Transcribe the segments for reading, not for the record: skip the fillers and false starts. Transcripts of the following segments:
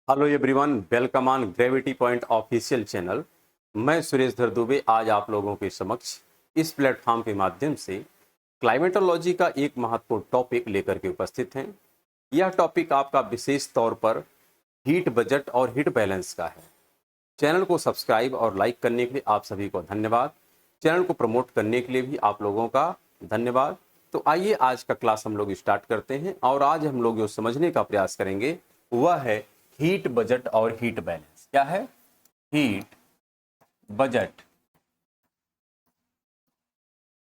Hello everyone, welcome on gravity point official channel. मैं सुरेश धर दुबे आज आप लोगों के समक्ष इस प्लेटफॉर्म के माध्यम से क्लाइमेटोलॉजी का एक महत्वपूर्ण टॉपिक लेकर के उपस्थित हैं। यह टॉपिक आपका विशेष तौर पर हीट बजट और हीट बैलेंस का है। चैनल को सब्सक्राइब और लाइक करने के लिए आप सभी को धन्यवाद। चैनल को प्रमोट करने के लिए भी आप लोगों का धन्यवाद। तो आइए आज का क्लास हम लोग स्टार्ट करते हैं और आज हम लोग जो समझने का प्रयास करेंगे वह है हीट बजट और हीट बैलेंस। क्या है? Heat budget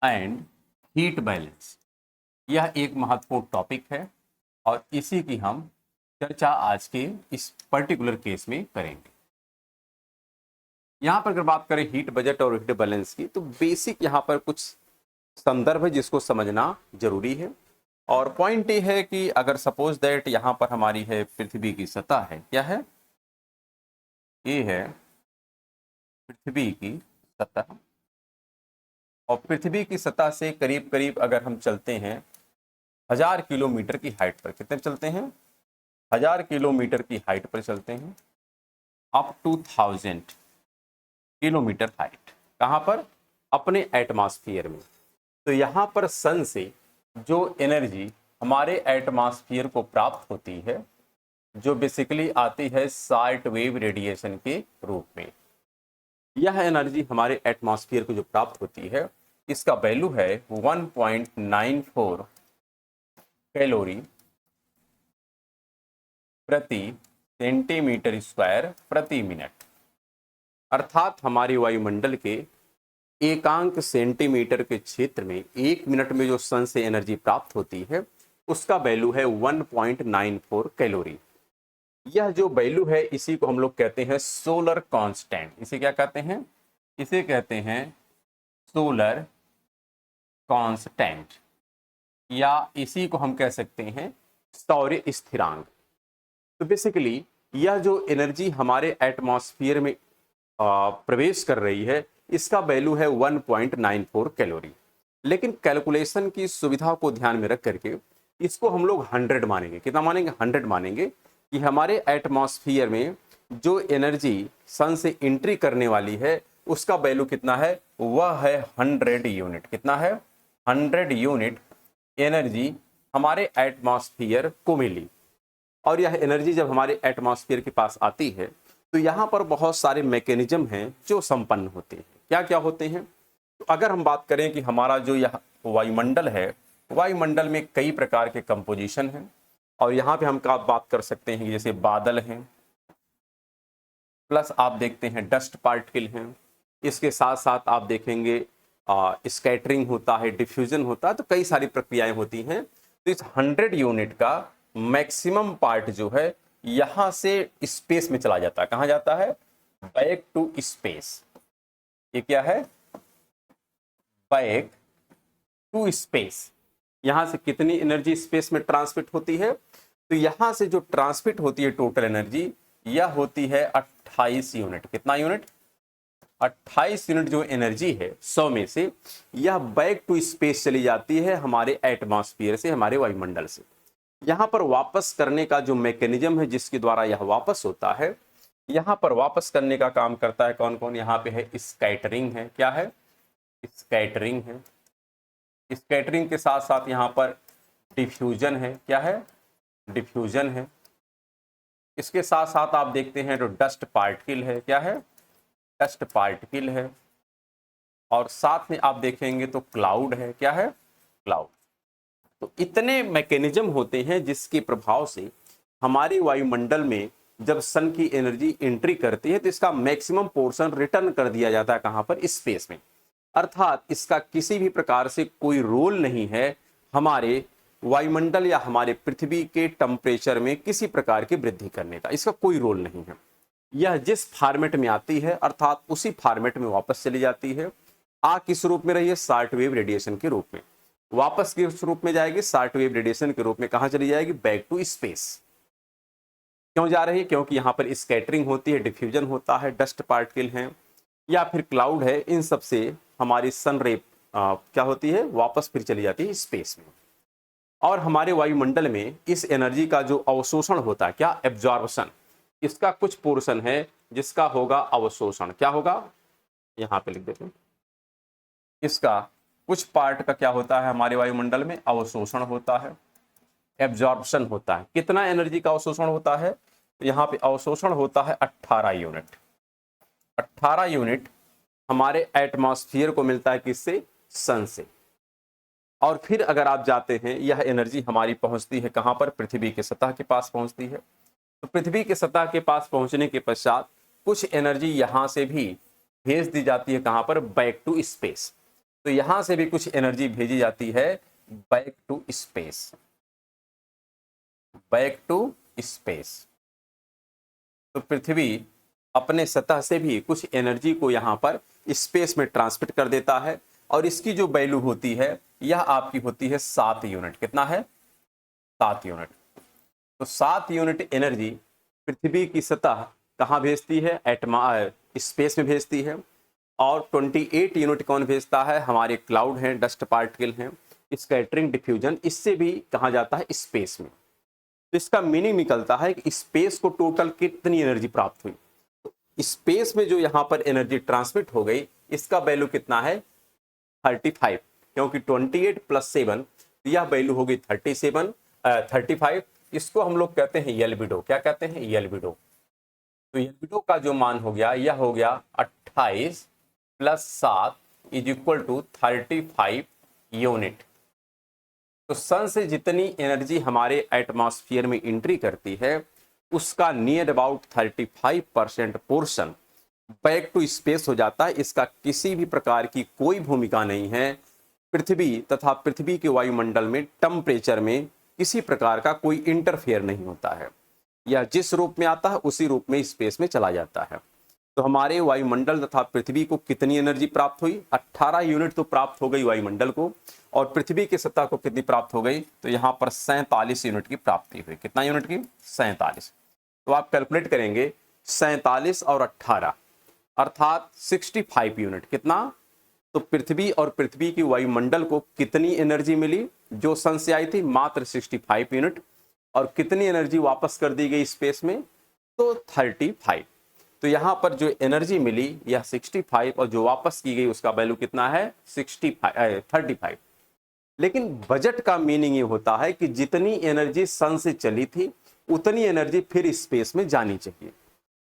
and heat balance. यह एक महत्वपूर्ण टॉपिक है और इसी की हम चर्चा आज के इस पर्टिकुलर केस में करेंगे। यहाँ पर अगर बात करें हीट बजट और हीट बैलेंस की, तो बेसिक यहाँ पर कुछ संदर्भ है जिसको समझना जरूरी है। और पॉइंट ये है कि अगर सपोज दैट यहाँ पर हमारी है पृथ्वी की सतह है, क्या है? ये है पृथ्वी की सतह और पृथ्वी की सतह से करीब करीब अगर हम चलते हैं 1000 किलोमीटर की हाइट पर, कितने चलते हैं? 1000 किलोमीटर की हाइट पर चलते हैं, अप टू 1000 किलोमीटर हाइट। कहाँ पर? अपने एटमॉस्फेयर में। तो यहाँ पर सन से जो एनर्जी हमारे एटमॉस्फेयर को प्राप्त होती है, जो बेसिकली आती है शॉर्ट वेव रेडिएशन के रूप में। यह एनर्जी हमारे एटमॉस्फेयर को जो प्राप्त होती है, इसका वैल्यू है 1.94 कैलोरी प्रति सेंटीमीटर स्क्वायर प्रति मिनट। अर्थात हमारे वायुमंडल के एकांक सेंटीमीटर के क्षेत्र में 1 मिनट में जो सन से एनर्जी प्राप्त होती है उसका वैल्यू है 1.94 कैलोरी। यह जो वैल्यू है इसी को हम लोग कहते हैं सोलर कांस्टेंट। इसे क्या कहते हैं? इसे कहते हैं सोलर कांस्टेंट, या इसी को हम कह सकते हैं सौर स्थिरांक। तो बेसिकली यह जो एनर्जी हमारे एटमॉस्फेयर में प्रवेश कर रही है, इसका वैल्यू है 1.94 कैलोरी। लेकिन कैलकुलेशन की सुविधा को ध्यान में रख करके इसको हम लोग 100 मानेंगे। कितना मानेंगे? 100 मानेंगे कि हमारे एटमॉस्फेयर में जो एनर्जी सन से एंट्री करने वाली है उसका वैल्यू कितना है? वह है 100 यूनिट। कितना है? 100 यूनिट एनर्जी हमारे एटमॉस्फेयर को मिली। और यह एनर्जी जब हमारे एटमॉस्फेयर के पास आती है तो यहाँ पर बहुत सारे मैकेनिज्म हैं जो संपन्न होते हैं। क्या क्या होते हैं? तो अगर हम बात करें कि हमारा जो यह वायुमंडल है, वायुमंडल में कई प्रकार के कंपोजिशन हैं और यहाँ पे हम बात कर सकते हैं कि जैसे बादल हैं, प्लस आप देखते हैं डस्ट पार्टिकल हैं, इसके साथ साथ आप देखेंगे स्कैटरिंग होता है, डिफ्यूजन होता है, तो कई सारी प्रक्रियाएं होती हैं। तो इस 100 यूनिट का मैक्सिमम पार्ट जो है यहां से स्पेस में चला जाता है। कहां जाता है? Back to space. ये क्या है? Back to space. यहां से कितनी एनर्जी स्पेस में ट्रांसमिट होती है? तो यहां से जो ट्रांसमिट होती है टोटल एनर्जी, यह होती है 28 यूनिट। कितना यूनिट? 28 यूनिट जो एनर्जी है 100 में से, यह बैक टू स्पेस चली जाती है हमारे एटमॉस्फेयर से, हमारे वायुमंडल से। यहाँ पर वापस करने का जो मैकेनिज्म है जिसके द्वारा यह वापस होता है, यहाँ पर वापस करने का काम करता है कौन कौन? यहाँ पे है स्कैटरिंग है। क्या है? स्कैटरिंग है। स्कैटरिंग के साथ साथ यहाँ पर डिफ्यूजन है। क्या है? डिफ्यूजन है। इसके साथ साथ आप देखते हैं तो डस्ट पार्टिकल है। क्या है? डस्ट पार्टिकल है। और साथ में आप देखेंगे तो क्लाउड है। क्या है? क्लाउड। तो इतने मैकेनिज्म होते हैं जिसके प्रभाव से हमारे वायुमंडल में जब सन की एनर्जी एंट्री करती है तो इसका मैक्सिमम पोर्शन रिटर्न कर दिया जाता है। कहां पर? स्पेस में। अर्थात इसका किसी भी प्रकार से कोई रोल नहीं है हमारे वायुमंडल या हमारे पृथ्वी के टेम्परेचर में किसी प्रकार की वृद्धि करने का। इसका कोई रोल नहीं है। यह जिस फॉर्मेट में आती है अर्थात उसी फॉर्मेट में वापस चली जाती है। किस रूप में रही है? शॉर्ट वेव रेडिएशन के रूप में। वापस किस रूप में जाएगी? शॉर्ट वेव रेडिएशन के रूप में। कहां चली जाएगी? Back to space. क्यों जा रही है? क्योंकि यहां पर स्कैटरिंग होती है, डिफ्यूजन होता है, डस्ट पार्टिकल हैं या फिर क्लाउड है, इन सब से हमारी सन रे क्या होती है? वापस फिर चली जाती है स्पेस में। और हमारे वायुमंडल में इस एनर्जी का जो अवशोषण होता है, क्या? एब्जॉर्प्शन। इसका कुछ पोर्शन है जिसका होगा अवशोषण। क्या होगा, यहां पे लिख देते हैं, इसका कुछ पार्ट का क्या होता है हमारे वायुमंडल में, अवशोषण होता है, एब्जॉर्प्शन होता है। कितना एनर्जी का अवशोषण होता है, तो यहाँ पे अवशोषण होता है 18 यूनिट। 18 यूनिट हमारे एटमॉस्फेयर को मिलता है, किससे, सन से। और फिर अगर आप जाते हैं, यह एनर्जी हमारी पहुंचती है कहां पर, पृथ्वी की सतह के पास पहुंचती है। तो पृथ्वी की सतह के पास पहुंचने के पश्चात कुछ एनर्जी यहां से भी भेज दी जाती है कहां पर, बैक टू स्पेस। तो यहां से भी कुछ एनर्जी भेजी जाती है back to space, back to space. तो पृथ्वी अपने सतह से भी कुछ एनर्जी को यहां पर स्पेस में ट्रांसमिट कर देता है, और इसकी जो वैल्यू होती है यह आपकी होती है 7 यूनिट। कितना है, 7 यूनिट। तो 7 यूनिट एनर्जी पृथ्वी की सतह कहां भेजती है, स्पेस में भेजती है। और 28 यूनिट कौन भेजता है, हमारे क्लाउड हैं, डस्ट पार्टिकल हैं, स्कैटरिंग, डिफ्यूजन, इससे भी कहा जाता है स्पेस में। तो इसका मीनिंग निकलता है कि स्पेस को टोटल कितनी एनर्जी प्राप्त हुई। तो स्पेस में जो यहाँ पर एनर्जी ट्रांसमिट हो गई, इसका वैल्यू कितना है, 35, क्योंकि 28 + 7 यह वैल्यू होगी 35। इसको हम लोग कहते हैं एल्बिडो। क्या कहते हैं, एल्बिडो। तो एल्बिडो का जो मान हो गया, यह हो गया 28 + 7 = 35 यूनिट। तो सन से जितनी एनर्जी हमारे एटमॉस्फेयर में एंट्री करती है, उसका near about 35% portion back to space हो जाता है। इसका किसी भी प्रकार की कोई भूमिका नहीं है पृथ्वी तथा पृथ्वी के वायुमंडल में टेम्परेचर में किसी प्रकार का कोई इंटरफेयर नहीं होता है। यह जिस रूप में आता है उसी रूप में स्पेस में चला जाता है। तो हमारे वायुमंडल तथा पृथ्वी को कितनी एनर्जी प्राप्त हुई, 18 यूनिट तो प्राप्त हो गई वायुमंडल को, और पृथ्वी की सतह को कितनी प्राप्त हो गई, तो यहाँ पर 47 यूनिट की प्राप्ति हुई। कितना यूनिट की, 47। तो आप कैलकुलेट करेंगे 47 और 18 अर्थात 65 यूनिट। कितना, तो पृथ्वी और पृथ्वी की वायुमंडल को कितनी एनर्जी मिली जो सन से आई थी, मात्र 65 यूनिट। और कितनी एनर्जी वापस कर दी गई स्पेस में, तो 35। तो यहां पर जो एनर्जी मिली यह 65, और जो वापस की गई उसका वैल्यू कितना है, 35। लेकिन बजट का मीनिंग ये होता है कि जितनी एनर्जी सन से चली थी उतनी एनर्जी फिर स्पेस में जानी चाहिए।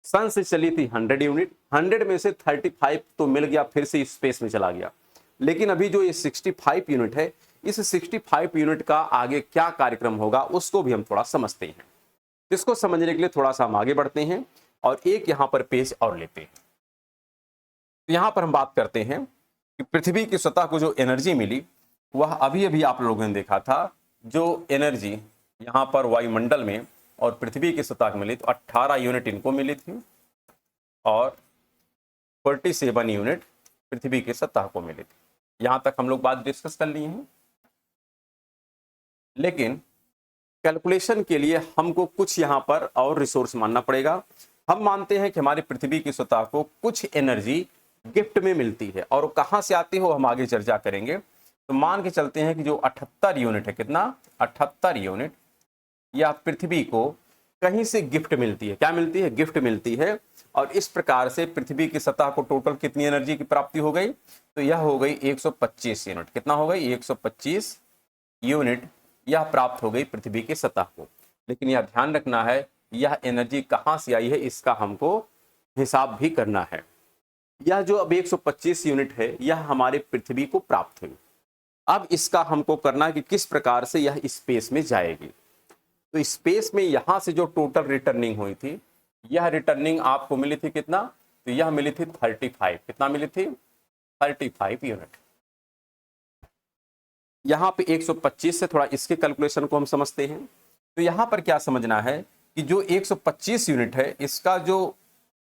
सन से चली थी 100 यूनिट, 100 में से 35 तो मिल गया, फिर से स्पेस में चला गया। लेकिन अभी जो ये 65 यूनिट है, इस 65 यूनिट का आगे क्या कार्यक्रम होगा उसको भी हम थोड़ा समझते हैं। इसको समझने के लिए थोड़ा सा हम आगे बढ़ते हैं और एक यहां पर पेज और लेते हैं। तो यहां पर हम बात करते हैं कि पृथ्वी की सतह को जो एनर्जी मिली वह अभी अभी आप लोगों ने देखा था, जो एनर्जी यहां पर वायुमंडल में और पृथ्वी की सतह को मिली, तो 18 यूनिट इनको मिली थी और 47 यूनिट पृथ्वी की सतह को मिली थी। यहां तक हम लोग बात डिस्कस कर लिए हैं। लेकिन कैलकुलेशन के लिए हमको कुछ यहां पर और रिसोर्स मानना पड़ेगा। हम मानते हैं कि हमारी पृथ्वी की सतह को कुछ एनर्जी गिफ्ट में मिलती है, और कहां से आती हो हम आगे चर्चा करेंगे। तो मान के चलते हैं कि जो 78 यूनिट है, कितना, 78 यूनिट, या पृथ्वी को कहीं से गिफ्ट मिलती है। क्या मिलती है, गिफ्ट मिलती है। और इस प्रकार से पृथ्वी की सतह को टोटल कितनी एनर्जी की प्राप्ति हो गई, तो यह हो गई 125 यूनिट। कितना हो गई, 125 यूनिट यह प्राप्त हो गई पृथ्वी की सतह को। लेकिन यह ध्यान रखना है यह एनर्जी कहां से आई है, इसका हमको हिसाब भी करना है। यह जो अब 125 यूनिट है यह हमारे पृथ्वी को प्राप्त हुई। अब इसका हमको करना है कि किस प्रकार से यह स्पेस में जाएगी। तो स्पेस में यहां से जो टोटल रिटर्निंग हुई थी, यह रिटर्निंग आपको मिली थी कितना, तो यह मिली थी 35। कितना मिली थी, 35 यूनिट। यहां पे 125 से थोड़ा इसके कैलकुलेशन को हम समझते हैं। तो यहां पर क्या समझना है कि जो 125 यूनिट है इसका जो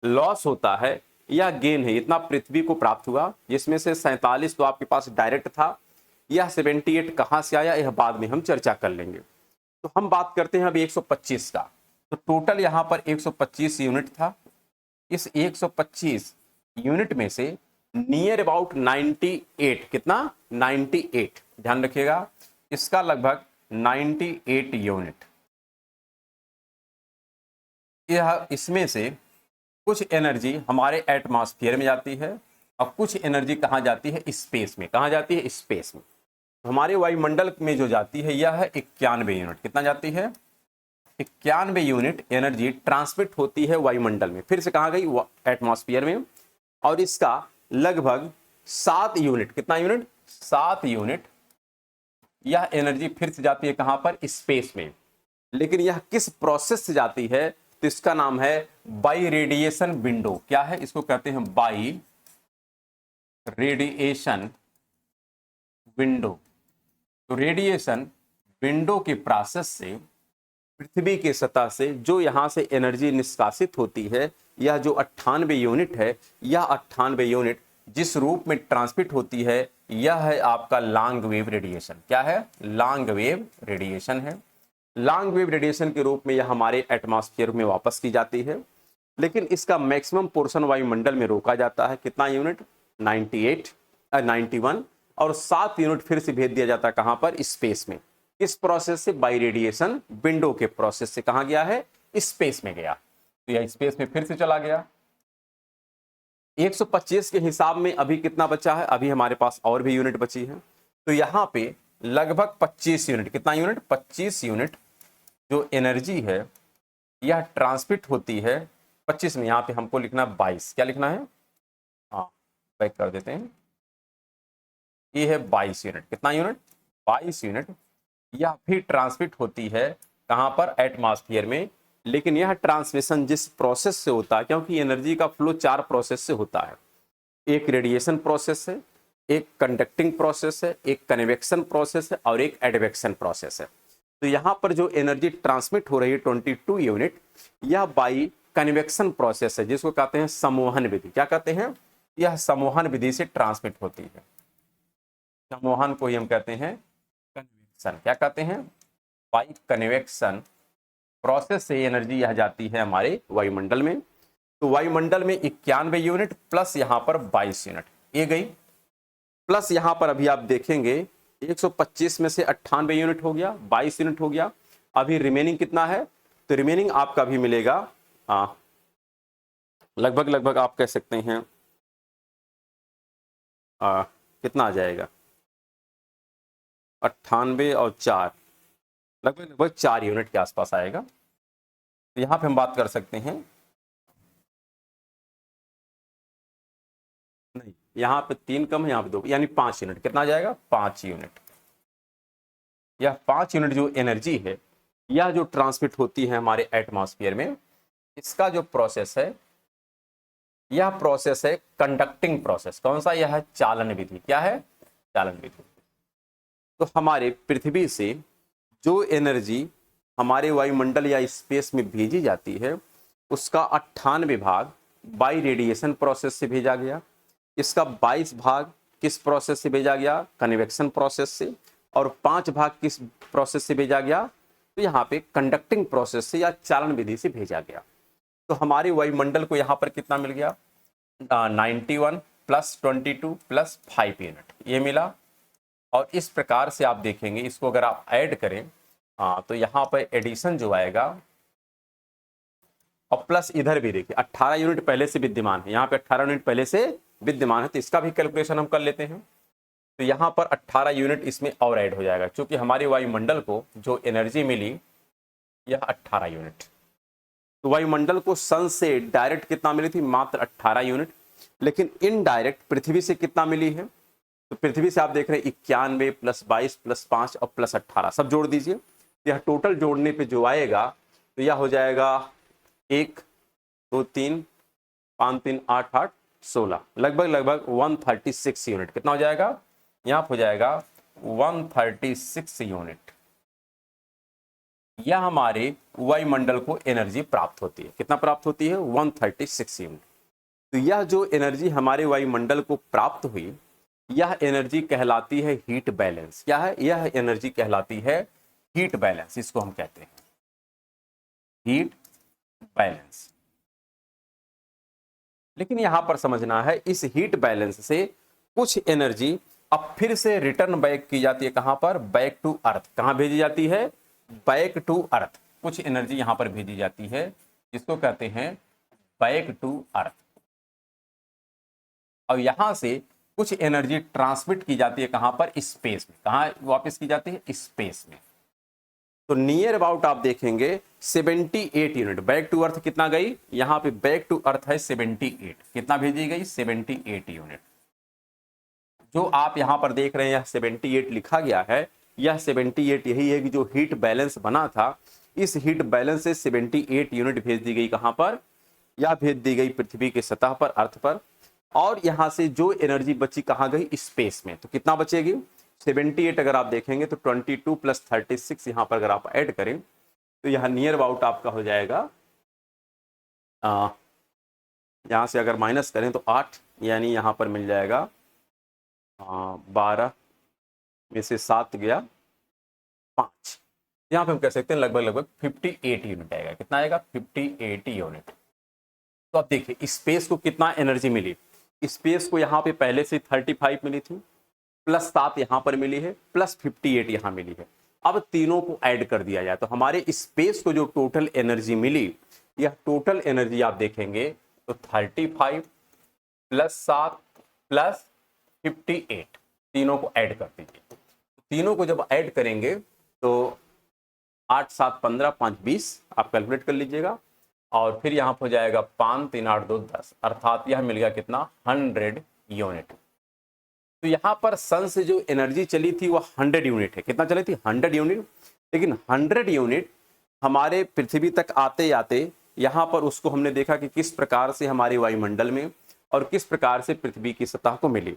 लॉस होता है या गेन है, इतना पृथ्वी को प्राप्त हुआ, जिसमें से 47 तो आपके पास डायरेक्ट था। यह 78 कहां से आया यह बाद में हम चर्चा कर लेंगे। तो हम बात करते हैं अभी 125 का। तो टोटल यहां पर 125 यूनिट था। इस 125 यूनिट में से नियर अबाउट 98, कितना, 98, ध्यान रखिएगा, इसका लगभग 98 यूनिट यह इसमें से कुछ एनर्जी हमारे एटमॉस्फेयर में जाती है और कुछ एनर्जी कहाँ जाती है, स्पेस में। कहाँ जाती है, स्पेस में। तो हमारे वायुमंडल में जो जाती है यह है 91 यूनिट। कितना जाती है, 91 यूनिट एनर्जी ट्रांसमिट होती है वायुमंडल में। फिर से कहाँ गई, एटमॉस्फेयर में। और इसका लगभग 7 यूनिट, कितना यूनिट, 7 यूनिट यह एनर्जी फिर से जाती है कहाँ पर, स्पेस में। लेकिन यह किस प्रोसेस से जाती है, तो इसका नाम है बाई रेडिएशन विंडो। क्या है, इसको कहते हैं बाई रेडिएशन विंडो। तो रेडिएशन विंडो के प्रोसेस से पृथ्वी की सतह से जो यहां से एनर्जी निष्कासित होती है, यह जो 98 यूनिट है, यह 98 यूनिट जिस रूप में ट्रांसमिट होती है, यह है आपका लॉन्ग वेव रेडिएशन। क्या है, लॉन्ग वेव रेडिएशन है। लॉन्ग वेव रेडिएशन के रूप में यह हमारे एटमॉस्फेयर में वापस की जाती है। लेकिन इसका मैक्सिमम पोर्शन वायुमंडल में रोका जाता है। कितना यूनिट, 91। और 7 यूनिट फिर से भेज दिया जाता है कहां पर, स्पेस में। इस प्रोसेस से बाई रेडिएशन विंडो के प्रोसेस से कहां गया है, स्पेस में गया। तो यह स्पेस में फिर से चला गया। 125 के हिसाब में अभी कितना बचा है, अभी हमारे पास और भी यूनिट बची है। तो यहां पे लगभग 25 यूनिट, कितना यूनिट, 25 यूनिट जो एनर्जी है यह ट्रांसमिट होती है। 25 में यहाँ पे हमको लिखना 22, क्या लिखना है, हाँ बैक कर देते हैं। ये है 22 यूनिट। कितना यूनिट, 22 यूनिट यह भी ट्रांसमिट होती है कहाँ पर, एटमॉस्फेयर में। लेकिन यह ट्रांसमिशन जिस प्रोसेस से होता है, क्योंकि एनर्जी का फ्लो 4 प्रोसेस से होता है। एक रेडिएशन प्रोसेस है, एक कंडक्टिंग प्रोसेस है, एक कन्वेक्शन प्रोसेस है और एक एडवेक्शन प्रोसेस है। तो यहाँ पर जो एनर्जी ट्रांसमिट हो रही है 22 यूनिट, यह बाई कन्वेक्शन प्रोसेस है, जिसको कहते हैं सम्मोहन विधि। क्या कहते हैं, यह सम्मोहन विधि से ट्रांसमिट होती है। सम्मोहन को ही हम कहते हैं कन्वेक्शन। क्या कहते हैं, बाई कन्वेक्शन प्रोसेस से एनर्जी यह जाती है हमारे वायुमंडल में। तो वायुमंडल में 91 यूनिट प्लस यहाँ पर 22 यूनिट, ये गई। प्लस यहाँ पर अभी आप देखेंगे 125 में से 98 यूनिट हो गया, 22 यूनिट हो गया। अभी रिमेनिंग कितना है, तो रिमेनिंग आपका भी मिलेगा लगभग आप कह सकते हैं कितना आ जाएगा, 98 और 4, लगभग 4 यूनिट के आसपास आएगा। तो यहाँ पे हम बात कर सकते हैं, नहीं यहाँ पे 3 कम है, यहाँ पे 2, यानी 5 यूनिट। कितना आ जाएगा, 5 यूनिट। यह 5 यूनिट जो एनर्जी है, यह जो ट्रांसमिट होती है हमारे एटमॉस्फेयर में, इसका जो प्रोसेस है, यह प्रोसेस है कंडक्टिंग प्रोसेस। कौन सा, यह है चालन विधि। क्या है, चालन विधि। तो हमारे पृथ्वी से जो एनर्जी हमारे वायुमंडल या स्पेस में भेजी जाती है, उसका 98 भाग बाई रेडिएशन प्रोसेस से भेजा गया। इसका 22 भाग किस प्रोसेस से भेजा गया, कन्वेक्शन प्रोसेस से। और 5 भाग किस प्रोसेस से भेजा गया, तो यहाँ पे कंडक्टिंग प्रोसेस से या चालन विधि से भेजा गया। तो हमारे वायुमंडल को यहाँ पर कितना मिल गया, 91 प्लस 22 प्लस 5 यूनिट, ये मिला। और इस प्रकार से आप देखेंगे, इसको अगर आप ऐड करें तो यहाँ पर एडिशन जो आएगा, और प्लस इधर भी देखिए 18 यूनिट पहले से विद्यमान है, यहाँ पे 18 यूनिट पहले से विद्यमान है। तो इसका भी कैलकुलेशन हम कर लेते हैं। तो यहाँ पर 18 यूनिट इसमें और ऐड हो जाएगा, क्योंकि हमारे वायुमंडल को जो एनर्जी मिली यह 18 यूनिट। तो वायुमंडल को सन से डायरेक्ट कितना मिली थी, मात्र 18 यूनिट। लेकिन इनडायरेक्ट पृथ्वी से कितना मिली है, तो पृथ्वी से आप देख रहे हैं 91 प्लस 22 प्लस 5 और प्लस 18, सब जोड़ दीजिए। यह टोटल जोड़ने पे जो आएगा, तो यह हो जाएगा 1 2 3 5 3 8 8 16, लगभग 136 यूनिट। कितना हो जाएगा, यहाँ हो जाएगा 136 यूनिट। यह हमारे वायुमंडल को एनर्जी प्राप्त होती है। कितना प्राप्त होती है, 136 यूनिट। तो यह जो एनर्जी हमारे वायुमंडल को प्राप्त हुई, यह एनर्जी कहलाती है हीट बैलेंस। क्या है, यह एनर्जी कहलाती है हीट बैलेंस, इसको हम कहते हैं हीट बैलेंस। लेकिन यहां पर समझना है, इस हीट बैलेंस से कुछ एनर्जी अब फिर से रिटर्न बैक की जाती है। कहां पर, बैक टू अर्थ। कहां भेजी जाती है, बैक टू अर्थ। कुछ एनर्जी यहां पर भेजी जाती है, जिसको कहते हैं बैक टू अर्थ। और यहां से कुछ एनर्जी ट्रांसमिट की जाती है कहां पर, स्पेस में। कहां वापस की जाती है, स्पेस में। तो नियर अबाउट आप देखेंगे 78 यूनिट। बैक टू अर्थ कितना गई, यहां पे बैक टू अर्थ है 78। कितना भेजी गई, 78 यूनिट। जो आप यहां पर देख रहे हैं 78 लिखा गया है, यह 78 यही है कि जो हीट बैलेंस बना था, इस हीट बैलेंस से 78 यूनिट भेज दी गई कहां पर, या भेज दी गई पृथ्वी की सतह पर, अर्थ पर। और यहां से जो एनर्जी बची कहां गई, स्पेस में। तो कितना बचेगी, 78 अगर आप देखेंगे तो 22 प्लस 36 यहां पर अगर आप ऐड करें तो यहां नियर अबाउट आपका हो जाएगा, यहां से अगर माइनस करें तो 8, यानी यहां पर मिल जाएगा 12 में से 7 गया 5। यहां पे हम कह सकते हैं लगभग 58 यूनिट आएगा। कितना आएगा, 58 यूनिट। तो अब देखिए स्पेस को कितना एनर्जी मिली। स्पेस को यहां पे पहले से 35 मिली थी, प्लस 7 यहां पर मिली है, प्लस 58 यहां मिली है। अब तीनों को ऐड कर दिया जाए तो हमारे स्पेस को जो टोटल एनर्जी मिली, यह टोटल एनर्जी आप देखेंगे तो 35 प्लस 7 प्लस 58, तीनों को ऐड कर दीजिए। तीनों को जब ऐड करेंगे तो 8 7 15 5 20 आप कैलकुलेट कर लीजिएगा। और फिर यहां पर हो जाएगा 5 3 8 2 10, अर्थात यह मिल गया कितना, 100 यूनिट। तो यहां पर सन से जो एनर्जी चली थी वह 100 यूनिट है। कितना चली थी, 100 यूनिट। लेकिन 100 यूनिट हमारे पृथ्वी तक आते आते यहां पर उसको हमने देखा कि किस प्रकार से हमारे वायुमंडल में और किस प्रकार से पृथ्वी की सतह को मिली।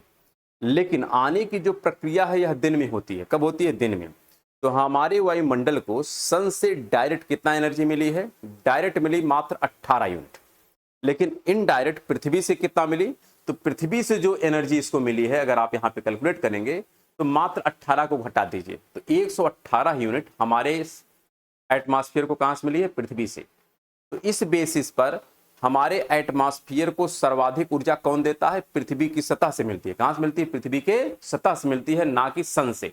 लेकिन आने की जो प्रक्रिया है यह दिन में होती है। कब होती है, दिन में। तो हमारे वायुमंडल को सन से डायरेक्ट कितना एनर्जी मिली है, डायरेक्ट मिली मात्र 18 यूनिट। लेकिन इनडायरेक्ट पृथ्वी से कितना मिली, तो पृथ्वी से जो एनर्जी इसको मिली है अगर आप यहां पे कैलकुलेट करेंगे तो मात्र 18 को घटा दीजिए तो 118 यूनिट हमारे एटमॉस्फेयर को कहां से मिली है, पृथ्वी से। तो इस बेसिस पर हमारे एटमॉस्फेयर को सर्वाधिक ऊर्जा कौन देता है, पृथ्वी की सतह से मिलती है। कहां से मिलती है, पृथ्वी के सतह से मिलती है, ना कि सन से।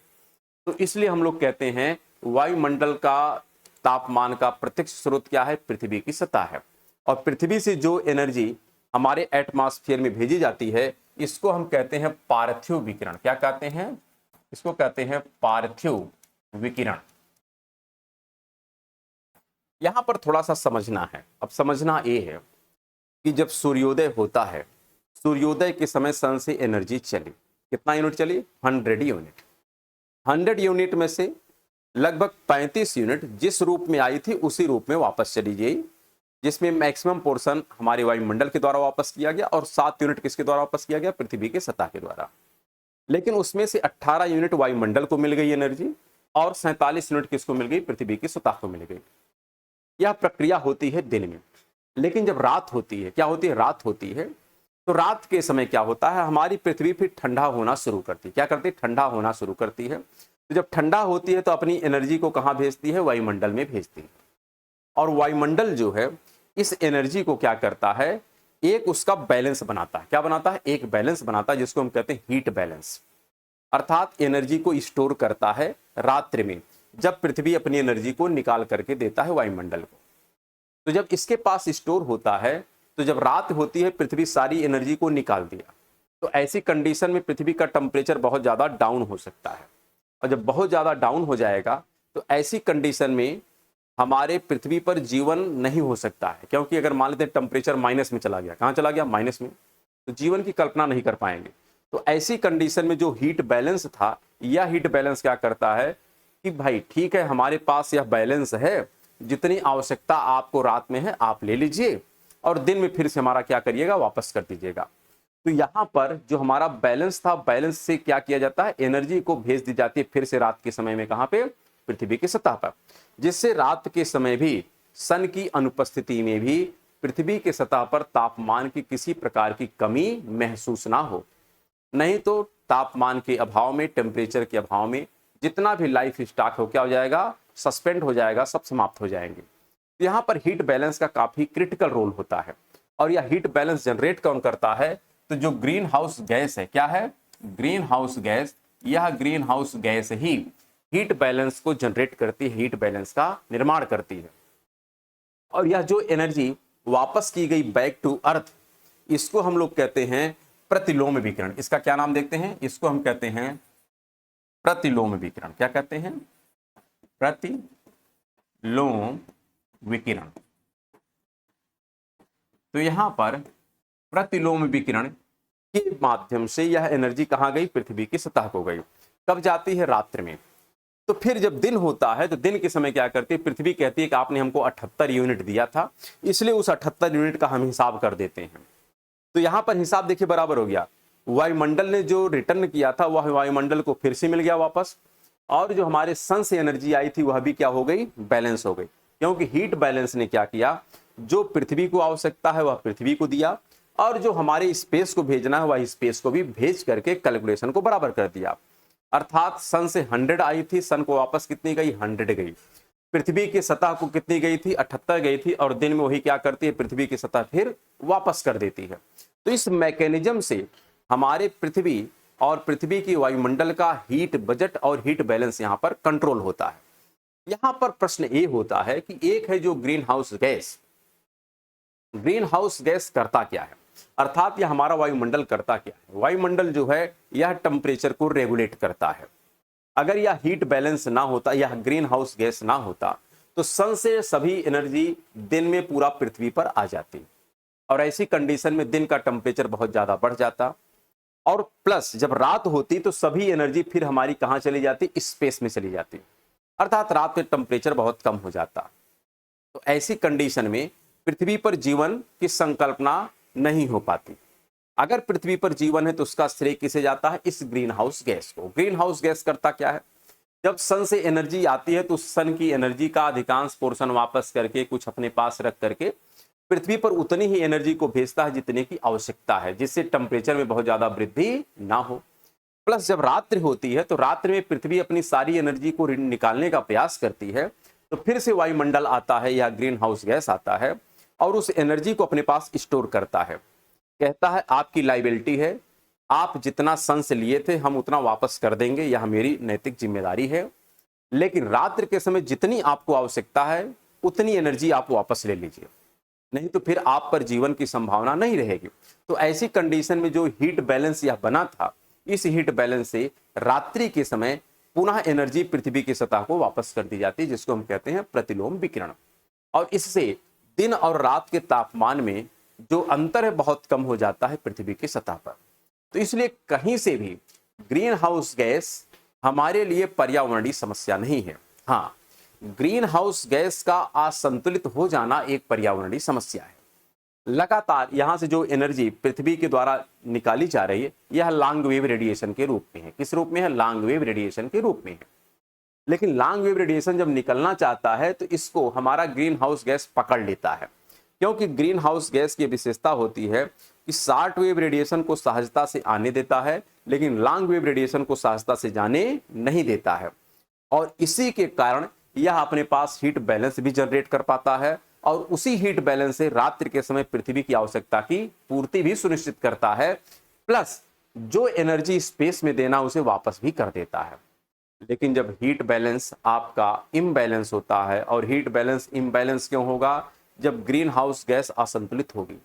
तो इसलिए हम लोग कहते हैं वायुमंडल का तापमान का प्रत्यक्ष स्रोत क्या है, पृथ्वी की सतह है। और पृथ्वी से जो एनर्जी हमारे एटमॉस्फेयर में भेजी जाती है इसको हम कहते हैं पार्थिव विकिरण। क्या कहते हैं, इसको कहते हैं पार्थिव विकिरण। यहां पर थोड़ा सा समझना है। अब समझना ये है कि जब सूर्योदय होता है, सूर्योदय के समय सन से एनर्जी चली, कितना यूनिट चली, 100 यूनिट। 100 यूनिट में से लगभग 35 यूनिट जिस रूप में आई थी उसी रूप में वापस चली गई, जिसमें मैक्सिमम पोर्शन हमारे वायुमंडल के द्वारा वापस किया गया और 7 यूनिट किसके द्वारा वापस किया गया, पृथ्वी के सतह के द्वारा। लेकिन उसमें से 18 यूनिट वायुमंडल को मिल गई एनर्जी और 47 यूनिट किसको मिल गई, पृथ्वी की सतह को मिल गई। यह प्रक्रिया होती है दिन में। लेकिन जब रात होती है, क्या होती है, रात होती है, तो रात के समय क्या होता है, हमारी पृथ्वी फिर ठंडा होना शुरू करती है। क्या करती है, ठंडा होना शुरू करती है। तो जब ठंडा होती है तो अपनी एनर्जी को कहां भेजती है, वायुमंडल में भेजती है। और वायुमंडल जो है इस एनर्जी को क्या करता है, एक उसका बैलेंस बनाता है। क्या बनाता है, एक बैलेंस बनाता है जिसको हम कहते हैं हीट बैलेंस। अर्थात एनर्जी को स्टोर करता है रात्रि में, जब पृथ्वी अपनी एनर्जी को निकाल करके देता है वायुमंडल को। तो जब इसके पास स्टोर होता है तो जब रात होती है पृथ्वी सारी एनर्जी को निकाल दिया, तो ऐसी कंडीशन में पृथ्वी का टेम्परेचर बहुत ज़्यादा डाउन हो सकता है। और जब बहुत ज़्यादा डाउन हो जाएगा तो ऐसी कंडीशन में हमारे पृथ्वी पर जीवन नहीं हो सकता है। क्योंकि अगर मान लेते हैं टेम्परेचर माइनस में चला गया, कहाँ चला गया, माइनस में, तो जीवन की कल्पना नहीं कर पाएंगे। तो ऐसी कंडीशन में जो हीट बैलेंस था, यह हीट बैलेंस क्या करता है कि भाई ठीक है, हमारे पास यह बैलेंस है, जितनी आवश्यकता आपको रात में है आप ले लीजिए और दिन में फिर से हमारा क्या करिएगा, वापस कर दीजिएगा। तो यहाँ पर जो हमारा बैलेंस था, बैलेंस से क्या किया जाता है, एनर्जी को भेज दी जाती है फिर से रात के समय में, कहाँ पे, पृथ्वी की सतह पर, जिससे रात के समय भी सन की अनुपस्थिति में भी पृथ्वी के सतह पर तापमान की किसी प्रकार की कमी महसूस ना हो। नहीं तो तापमान के अभाव में, टेम्परेचर के अभाव में जितना भी लाइफ स्टॉक हो क्या हो जाएगा, सस्पेंड हो जाएगा, सब समाप्त हो जाएंगे। तो यहाँ पर हीट बैलेंस का काफी क्रिटिकल रोल होता है। और यह हीट बैलेंस जनरेट कौन करता है, तो जो ग्रीन हाउस गैस है, क्या है, ग्रीन हाउस गैस, यह ग्रीन हाउस गैस ही हीट बैलेंस को जनरेट करती है, हीट बैलेंस का निर्माण करती है। और यह जो एनर्जी वापस की गई बैक टू अर्थ, इसको हम लोग कहते हैं प्रतिलोम विकिरण। इसका क्या नाम देखते हैं, इसको हम कहते हैं प्रतिलोम विकिरण। क्या कहते हैं, प्रतिलोम विकिरण। तो यहां पर प्रतिलोम विकिरण के माध्यम से यह एनर्जी कहां गई, पृथ्वी की सतह को गई। कब जाती है, रात्रि में। तो फिर जब दिन होता है तो दिन के समय क्या करती है, पृथ्वी कहती है कि आपने हमको 78 यूनिट दिया था, इसलिए उस 78 यूनिट का हम हिसाब कर देते हैं। तो यहां पर हिसाब देखिए बराबर हो गया। वायुमंडल ने जो रिटर्न किया था वह वायुमंडल को फिर से मिल गया वापस, और जो हमारे सन से एनर्जी आई थी वह भी क्या हो गई, बैलेंस हो गई। क्योंकि हीट बैलेंस ने क्या किया, जो पृथ्वी को आवश्यकता है वह पृथ्वी को दिया, और जो हमारे स्पेस को भेजना है वह स्पेस को भी भेज करके कैलकुलेशन को बराबर कर दिया। अर्थात सन से 100 आई थी, सन को वापस कितनी गई, 100 गई। पृथ्वी की सतह को कितनी गई थी, 78 गई थी, और दिन में वही क्या करती है, पृथ्वी की सतह फिर वापस कर देती है। तो इस मैकेनिज्म से हमारे पृथ्वी और पृथ्वी की वायुमंडल का हीट बजट और हीट बैलेंस यहां पर कंट्रोल होता है। यहां पर प्रश्न ये होता है कि एक है जो green house gas, green house gas करता क्या है, अर्थात यह हमारा वायुमंडल करता क्या है। वायुमंडल जो है यह टेम्परेचर को रेगुलेट करता है। अगर यह हीट बैलेंस ना होता, यह ग्रीन हाउस गैस ना होता, तो सन से सभी एनर्जी दिन में पूरा पृथ्वी पर आ जाती, और ऐसी कंडीशन में दिन का टेम्परेचर बहुत ज्यादा बढ़ जाता, और प्लस जब रात होती तो सभी एनर्जी फिर हमारी कहां चली जाती, स्पेस में चली जाती, अर्थात रात में टेम्परेचर बहुत कम हो जाता। तो ऐसी कंडीशन में पृथ्वी पर जीवन की संकल्पना नहीं हो पाती। अगर पृथ्वी पर जीवन है तो उसका श्रेय किसे जाता है, इस ग्रीन हाउस गैस को। ग्रीन हाउस गैस करता क्या है, जब सन से एनर्जी आती है तो सन की एनर्जी का अधिकांश पोर्शन वापस करके कुछ अपने पास रख करके पृथ्वी पर उतनी ही एनर्जी को भेजता है जितने की आवश्यकता है, जिससे टेम्परेचर में बहुत ज्यादा वृद्धि ना हो। प्लस जब रात्रि होती है तो रात्रि में पृथ्वी अपनी सारी एनर्जी को निकालने का प्रयास करती है, तो फिर से वायुमंडल आता है या ग्रीन हाउस गैस आता है और उस एनर्जी को अपने पास स्टोर करता है। कहता है आपकी लाइबिलिटी है, आप जितना सन से लिए थे हम उतना वापस कर देंगे, यह मेरी नैतिक जिम्मेदारी है, लेकिन रात्रि के समय जितनी आपको आवश्यकता है उतनी एनर्जी आप वापस ले लीजिए, नहीं तो फिर आप पर जीवन की संभावना नहीं रहेगी। तो ऐसी कंडीशन में जो हीट बैलेंस यह बना था, इस हीट बैलेंस से रात्रि के समय पुनः एनर्जी पृथ्वी की सतह को वापस कर दी जाती है, जिसको हम कहते हैं प्रतिलोम विकिरण। और इससे दिन और रात के तापमान में जो अंतर है बहुत कम हो जाता है पृथ्वी की सतह पर। तो इसलिए कहीं से भी ग्रीन हाउस गैस हमारे लिए पर्यावरणीय समस्या नहीं है। हाँ, ग्रीन हाउस गैस का असंतुलित हो जाना एक पर्यावरणीय समस्या है। लगातार यहां से जो एनर्जी पृथ्वी के द्वारा निकाली जा रही है यह लॉन्ग वेव रेडिएशन के रूप में है। किस रूप में है, लॉन्ग वेव रेडिएशन के रूप में है। लेकिन लॉन्ग वेव रेडिएशन जब निकलना चाहता है तो इसको हमारा ग्रीन हाउस गैस पकड़ लेता है, क्योंकि ग्रीन हाउस गैस की विशेषता होती है कि शॉर्ट वेव रेडिएशन को सहजता से आने देता है, लेकिन लॉन्ग वेव रेडिएशन को सहजता से जाने नहीं देता है। और इसी के कारण यह अपने पास हीट बैलेंस भी जनरेट कर पाता है, और उसी हीट बैलेंस से रात्रि के समय पृथ्वी की आवश्यकता की पूर्ति भी सुनिश्चित करता है, प्लस जो एनर्जी स्पेस में देना उसे वापस भी कर देता है। लेकिन जब हीट बैलेंस आपका इम्बैलेंस होता है, और हीट बैलेंस इम्बैलेंस क्यों होगा, जब ग्रीन हाउस गैस असंतुलित होगी।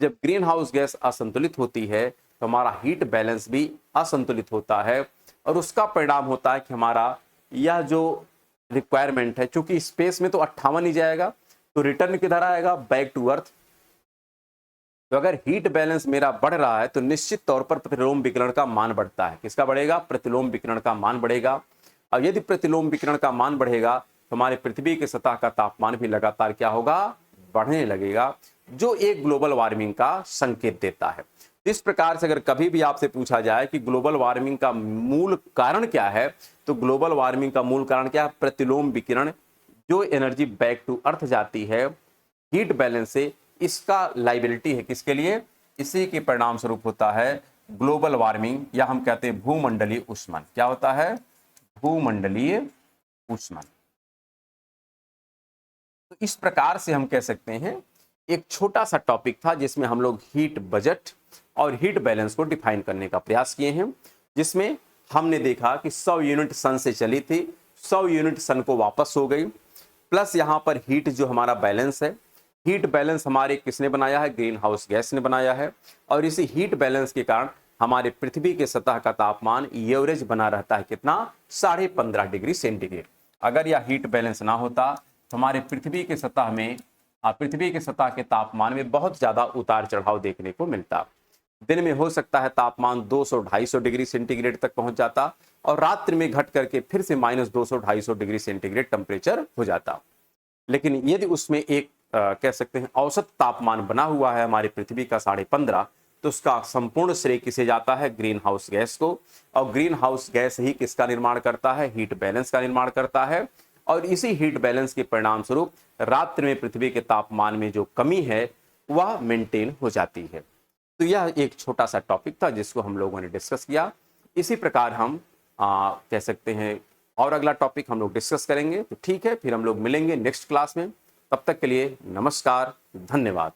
जब ग्रीन हाउस गैस असंतुलित होती है तो हमारा हीट बैलेंस भी असंतुलित होता है, और उसका परिणाम होता है कि हमारा यह जो रिक्वायरमेंट है, चूंकि स्पेस में तो 58 ही जाएगा तो रिटर्न किधर आएगा, बैक टू अर्थ। तो अगर हीट बैलेंस मेरा बढ़ रहा है तो निश्चित तौर पर प्रतिलोम विकिरण का मान बढ़ता है। किसका बढ़ेगा, प्रतिलोम विकिरण का मान बढ़ेगा। और यदि प्रतिलोम विकिरण का मान बढ़ेगा तो हमारे पृथ्वी की सतह का तापमान भी लगातार क्या होगा, बढ़ने लगेगा, जो एक ग्लोबल वार्मिंग का संकेत देता है। इस प्रकार से अगर कभी भी आपसे पूछा जाए कि ग्लोबल वार्मिंग का मूल कारण क्या है, तो ग्लोबल वार्मिंग का मूल कारण क्या है, प्रतिलोम विकिरण। जो एनर्जी बैक टू अर्थ जाती है हीट बैलेंस से, इसका लाइबिलिटी है किसके लिए, इसी के परिणाम स्वरूप होता है ग्लोबल वार्मिंग, या हम कहते हैं भूमंडलीय ऊष्मन। क्या होता है, भूमंडलीय ऊष्मन। तो इस प्रकार से हम कह सकते हैं एक छोटा सा टॉपिक था जिसमें हम लोग हीट बजट और हीट बैलेंस को डिफाइन करने का प्रयास किए हैं, जिसमें हमने देखा कि 100 यूनिट सन से चली थी, 100 यूनिट सन को वापस हो गई, प्लस यहाँ पर हीट जो हमारा बैलेंस है, हीट बैलेंस हमारे किसने बनाया है, ग्रीन हाउस गैस ने बनाया है। और इसी हीट बैलेंस के कारण हमारे पृथ्वी के सतह का तापमान एवरेज बना रहता है कितना, 15.5 डिग्री सेंटीग्रेड। अगर यह हीट बैलेंस ना होता तो हमारे पृथ्वी के सतह में, पृथ्वी के सतह के तापमान में बहुत ज्यादा उतार चढ़ाव देखने को मिलता। दिन में हो सकता है तापमान 200-250 डिग्री सेंटीग्रेड तक पहुंच जाता और रात्रि में घट करके फिर से -200-250 डिग्री सेंटीग्रेड टेम्परेचर हो जाता। लेकिन यदि उसमें एक कह सकते हैं औसत तापमान बना हुआ है हमारी पृथ्वी का 15.5, तो उसका संपूर्ण श्रेय किसे जाता है, ग्रीन हाउस गैस को। और ग्रीन हाउस गैस ही किसका निर्माण करता है, हीट बैलेंस का निर्माण करता है। और इसी हीट बैलेंस के परिणाम स्वरूप रात्रि में पृथ्वी के तापमान में जो कमी है वह मेंटेन हो जाती है। तो यह एक छोटा सा टॉपिक था जिसको हम लोगों ने डिस्कस किया। इसी प्रकार हम कह सकते हैं और अगला टॉपिक हम लोग डिस्कस करेंगे। तो ठीक है, फिर हम लोग मिलेंगे नेक्स्ट क्लास में। तब तक के लिए नमस्कार, धन्यवाद।